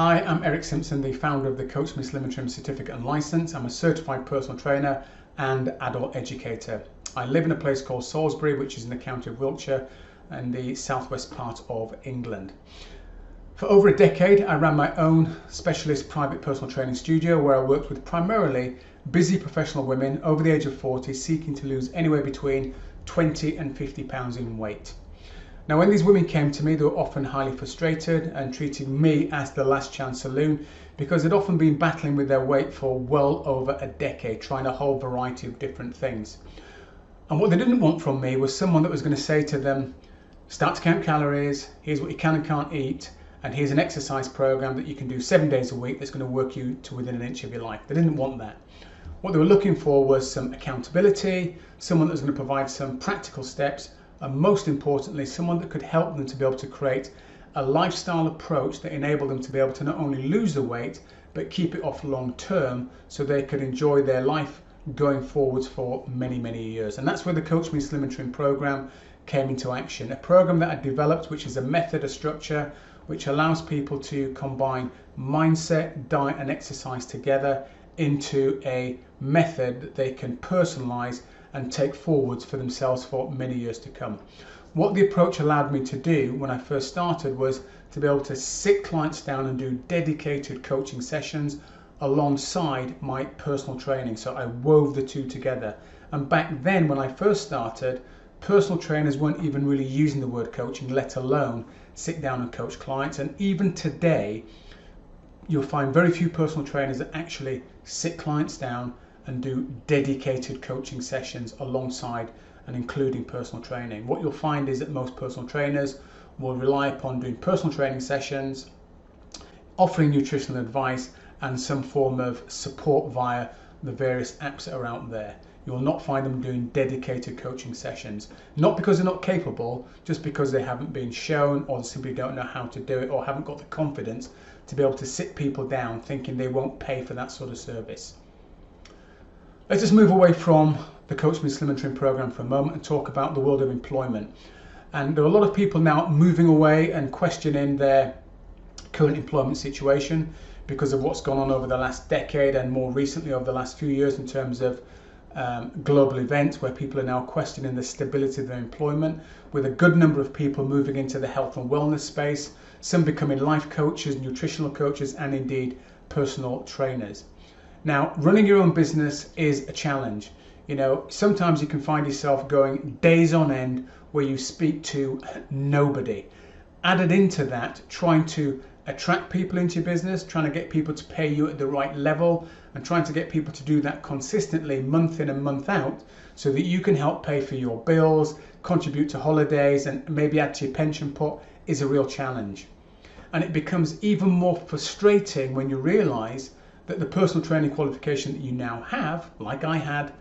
Hi, I'm Eric Simpson, the founder of the Coach Me Slim and Trim Certificate and License. I'm a certified personal trainer and adult educator. I live in a place called Salisbury, which is in the county of Wiltshire and the southwest part of England. For over a decade, I ran my own specialist private personal training studio where I worked with primarily busy professional women over the age of 40 seeking to lose anywhere between 20 and 50 pounds in weight. Now, when these women came to me, they were often highly frustrated and treating me as the last chance saloon because they'd often been battling with their weight for well over a decade, trying a whole variety of different things. And what they didn't want from me was someone that was going to say to them, start to count calories, here's what you can and can't eat, and here's an exercise program that you can do 7 days a week that's going to work you to within an inch of your life. They didn't want that. What they were looking for was some accountability, someone that was going to provide some practical steps, and most importantly, someone that could help them to be able to create a lifestyle approach that enabled them to be able to not only lose the weight, but keep it off long term so they could enjoy their life going forwards for many, many years. And that's where the Coach Me Slim and Trim program came into action. A program that I developed, which is a method, a structure, which allows people to combine mindset, diet, and exercise together into a method that they can personalize and take forwards for themselves for many years to come. What the approach allowed me to do when I first started was to be able to sit clients down and do dedicated coaching sessions alongside my personal training. So I wove the two together. And back then when I first started, personal trainers weren't even really using the word coaching, let alone sit down and coach clients. And even today, you'll find very few personal trainers that actually sit clients down and do dedicated coaching sessions alongside and including personal training. What you'll find is that most personal trainers will rely upon doing personal training sessions, offering nutritional advice and some form of support via the various apps that are out there. You will not find them doing dedicated coaching sessions, not because they're not capable, just because they haven't been shown or simply don't know how to do it or haven't got the confidence to be able to sit people down thinking they won't pay for that sort of service. Let's just move away from the Coach Me Slim and Trim program for a moment and talk about the world of employment. And there are a lot of people now moving away and questioning their current employment situation because of what's gone on over the last decade and more recently over the last few years in terms of global events where people are now questioning the stability of their employment, with a good number of people moving into the health and wellness space, some becoming life coaches, nutritional coaches, and indeed personal trainers. Now, running your own business is a challenge. You know, sometimes you can find yourself going days on end where you speak to nobody. Added into that, trying to attract people into your business, trying to get people to pay you at the right level, and trying to get people to do that consistently month in and month out so that you can help pay for your bills, contribute to holidays, and maybe add to your pension pot is a real challenge. And it becomes even more frustrating when you realize that the personal training qualification that you now have, like I had,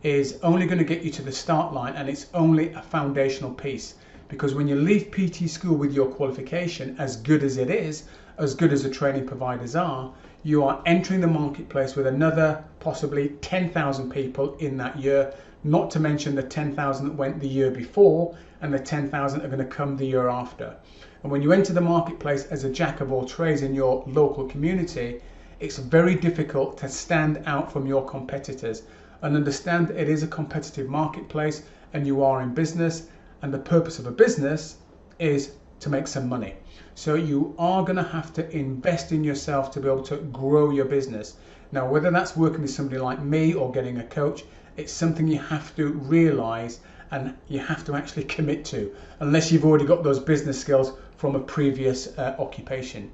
is only going to get you to the start line, and it's only a foundational piece. Because when you leave PT school with your qualification, as good as it is, as good as the training providers are, you are entering the marketplace with another possibly 10,000 people in that year, not to mention the 10,000 that went the year before and the 10,000 that are going to come the year after. And when you enter the marketplace as a jack of all trades in your local community, it's very difficult to stand out from your competitors and understand that it is a competitive marketplace and you are in business, and the purpose of a business is to make some money. So you are going to have to invest in yourself to be able to grow your business. Now, whether that's working with somebody like me or getting a coach, it's something you have to realize and you have to actually commit to, unless you've already got those business skills from a previous occupation.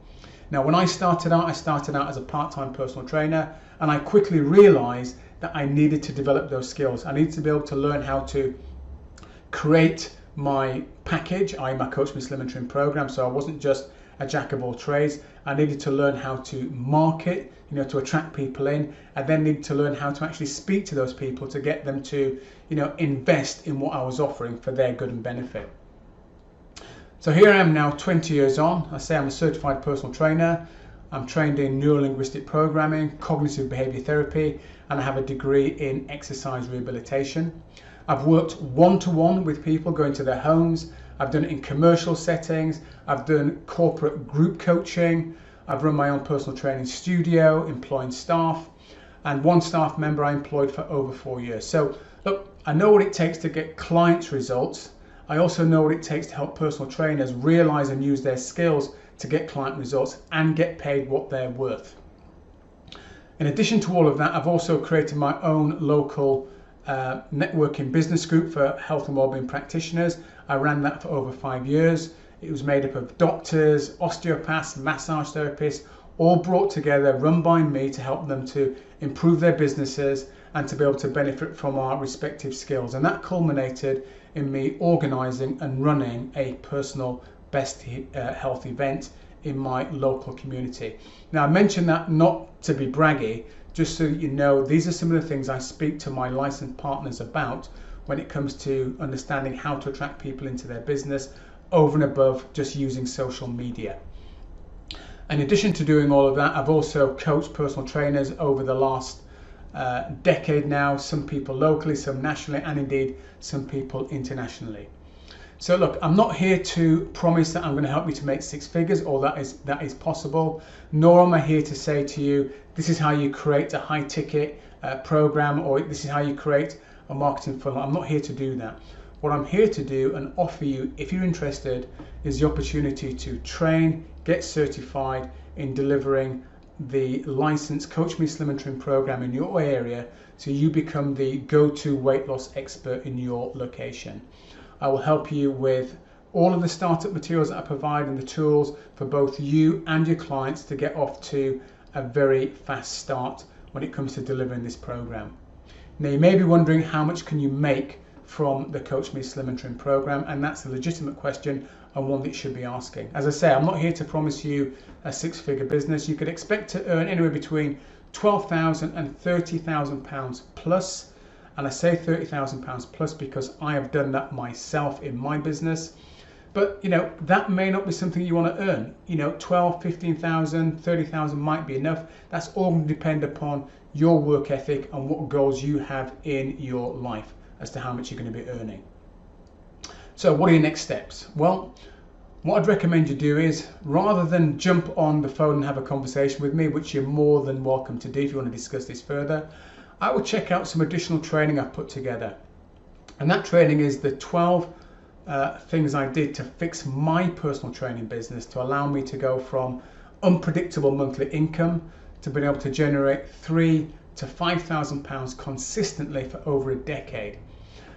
Now, when I started out as a part-time personal trainer, and I quickly realized that I needed to develop those skills. I needed to be able to learn how to create my package, my Coach Me Slim and Trim program, so I wasn't just a jack of all trades. I needed to learn how to market, to attract people in. I then needed to learn how to actually speak to those people to get them to, invest in what I was offering for their good and benefit. So here I am now 20 years on. I say I'm a certified personal trainer. I'm trained in neuro-linguistic programming, cognitive behavior therapy, and I have a degree in exercise rehabilitation. I've worked one-to-one with people, going to their homes. I've done it in commercial settings. I've done corporate group coaching. I've run my own personal training studio, employing staff, and one staff member I employed for over 4 years. So look, I know what it takes to get clients results. I also know what it takes to help personal trainers realize and use their skills to get client results and get paid what they're worth. In addition to all of that, I've also created my own local networking business group for health and wellbeing practitioners. I ran that for over 5 years. It was made up of doctors, osteopaths, massage therapists, all brought together, run by me to help them to improve their businesses and to be able to benefit from our respective skills. And that culminated in me organising and running a personal best health event in my local community. Now, I mention that not to be braggy, just so that you know these are some of the things I speak to my licensed partners about when it comes to understanding how to attract people into their business over and above just using social media. In addition to doing all of that, I've also coached personal trainers over the last decade now, some people locally, some nationally, and indeed some people internationally. So look, I'm not here to promise that I'm going to help you to make 6 figures, or that is possible, nor am I here to say to you, this is how you create a high ticket program, or this is how you create a marketing funnel. I'm not here to do that. What I'm here to do and offer you, if you're interested, is the opportunity to train, get certified in delivering the licensed Coach Me Slim and Trim program in your area, so you become the go-to weight loss expert in your location. I will help you with all of the startup materials that I provide and the tools for both you and your clients to get off to a very fast start when it comes to delivering this program. Now, you may be wondering, how much can you make from the Coach Me Slim and Trim program? And that's a legitimate question and one that you should be asking. As I say, I'm not here to promise you a 6-figure business. You could expect to earn anywhere between £12,000 and £30,000 plus. And I say £30,000 plus because I have done that myself in my business. But that may not be something you want to earn. 12, 15,000, 30,000 might be enough. That's all going to depend upon your work ethic and what goals you have in your life as to how much you're going to be earning. So what are your next steps? Well, what I'd recommend you do is, rather than jump on the phone and have a conversation with me, which you're more than welcome to do if you want to discuss this further, I will check out some additional training I've put together. And that training is the 12 things I did to fix my personal training business to allow me to go from unpredictable monthly income to being able to generate £3,000 to £5,000 consistently for over a decade.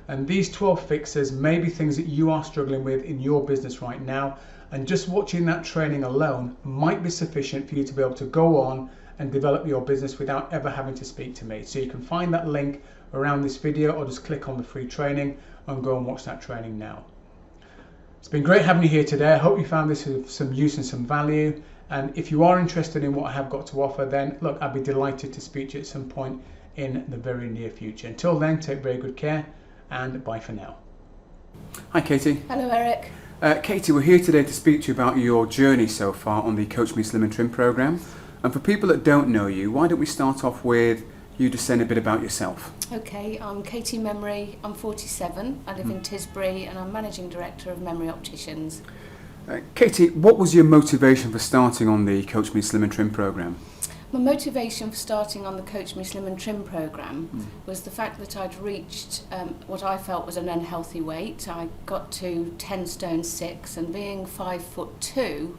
And these 12 fixes may be things that you are struggling with in your business right now, and just watching that training alone might be sufficient for you to be able to go on and develop your business without ever having to speak to me. So you can find that link around this video, or just click on the free training and go and watch that training now. It's been great having you here today. I hope you found this of some use and some value. And if you are interested in what I have got to offer, then look, I'd be delighted to speak to you at some point in the very near future. Until then, take very good care, and bye for now. Hi, Katie. Hello, Eric. Katie, we're here today to speak to you about your journey so far on the Coach Me Slim and Trim program. And for people that don't know you, why don't we start off with you just saying a bit about yourself? Okay, I'm Katie Memory. I'm 47. I live in Tisbury, and I'm Managing Director of Memory Opticians. Katie, what was your motivation for starting on the Coach Me Slim and Trim program? My motivation for starting on the Coach Me Slim and Trim program was the fact that I'd reached what I felt was an unhealthy weight. I got to 10 stone 6, and being 5'2",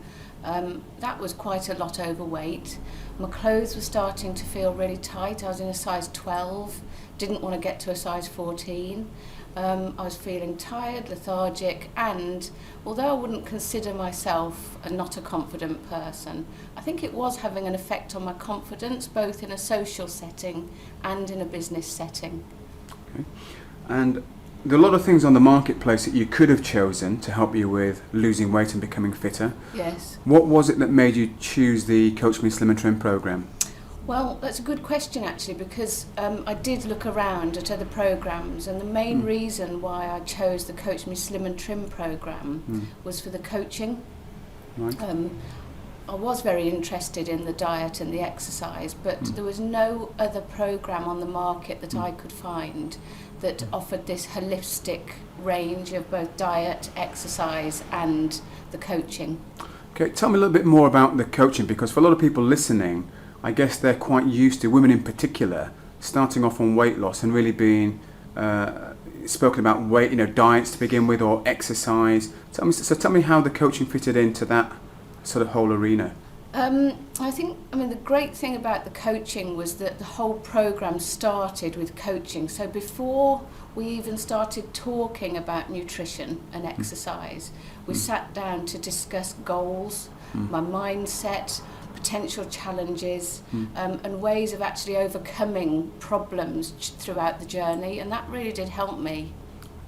that was quite a lot overweight. My clothes were starting to feel really tight. I was in a size 12, didn't want to get to a size 14. I was feeling tired, lethargic, and although I wouldn't consider myself not a confident person, I think it was having an effect on my confidence, both in a social setting and in a business setting. Okay. And there are a lot of things on the marketplace that you could have chosen to help you with losing weight and becoming fitter. Yes. What was it that made you choose the Coach Me Slim and Trim program? Well, that's a good question actually, because I did look around at other programs, and the main reason why I chose the Coach Me Slim and Trim program was for the coaching. Right. I was very interested in the diet and the exercise, but there was no other program on the market that I could find that offered this holistic range of both diet, exercise and the coaching. Okay, tell me a little bit more about the coaching, because for a lot of people listening, I guess they're quite used to, women in particular, starting off on weight loss and really being spoken about weight, diets to begin with, or exercise. Tell me how the coaching fitted into that sort of whole arena. The great thing about the coaching was that the whole program started with coaching. So before we even started talking about nutrition and exercise, we sat down to discuss goals, my mindset, potential challenges, and ways of actually overcoming problems throughout the journey, and that really did help me.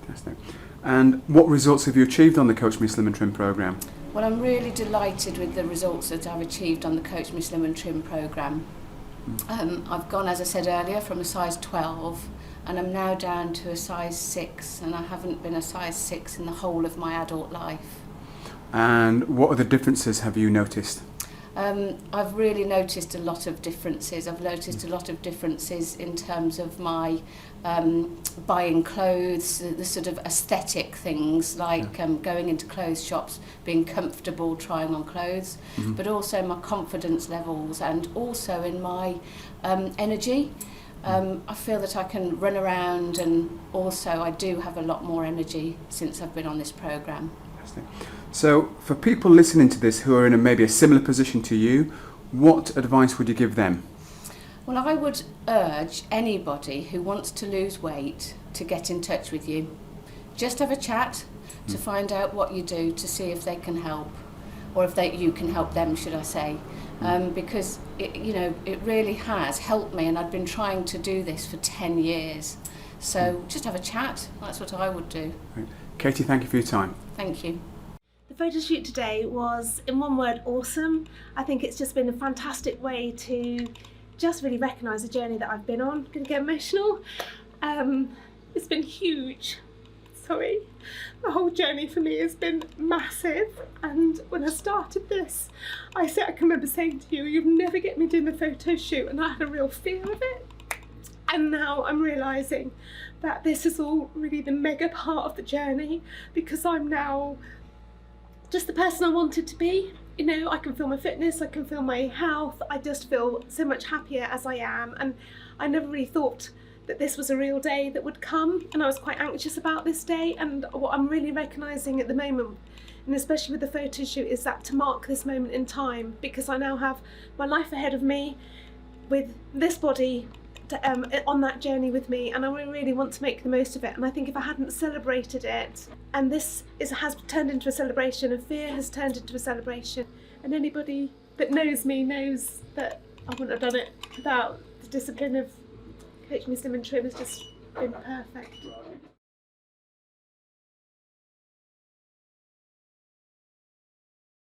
Fantastic. And what results have you achieved on the Coach Me Slim and Trim program? Well, I'm really delighted with the results that I've achieved on the Coach Me Slim and Trim program. I've gone, as I said earlier, from a size 12, and I'm now down to a size 6, and I haven't been a size 6 in the whole of my adult life. And what other differences have you noticed? I've really noticed a lot of differences. I've noticed a lot of differences in terms of my buying clothes, the sort of aesthetic things like going into clothes shops, being comfortable trying on clothes, but also my confidence levels and also in my energy. I feel that I can run around, and also I do have a lot more energy since I've been on this programme. So for people listening to this who are in maybe a similar position to you, what advice would you give them? Well, I would urge anybody who wants to lose weight to get in touch with you. Just have a chat to find out what you do, to see if they can help, or if you can help them, should I say. Because it really has helped me, and I've been trying to do this for 10 years. So just have a chat. That's what I would do. Great. Katie, thank you for your time. Thank you. The photo shoot today was, in one word, awesome. I think it's just been a fantastic way to just really recognise the journey that I've been on. I'm going to get emotional. It's been huge. Sorry. The whole journey for me has been massive. And when I started this, I can remember saying to you, you'd never get me doing the photo shoot, and I had a real fear of it. And now I'm realising that this is all really the mega part of the journey, because I'm now just the person I wanted to be. I can feel my fitness, I can feel my health, I just feel so much happier as I am, and I never really thought that this was a real day that would come, and I was quite anxious about this day. And what I'm really recognising at the moment, and especially with the photo shoot, is that to mark this moment in time, because I now have my life ahead of me with this body on that journey with me, and I really want to make the most of it. And I think if I hadn't celebrated it, and this has turned into a celebration, and fear has turned into a celebration, and anybody that knows me knows that I wouldn't have done it without the discipline of Coach Me Slim and Trim. Has just been perfect.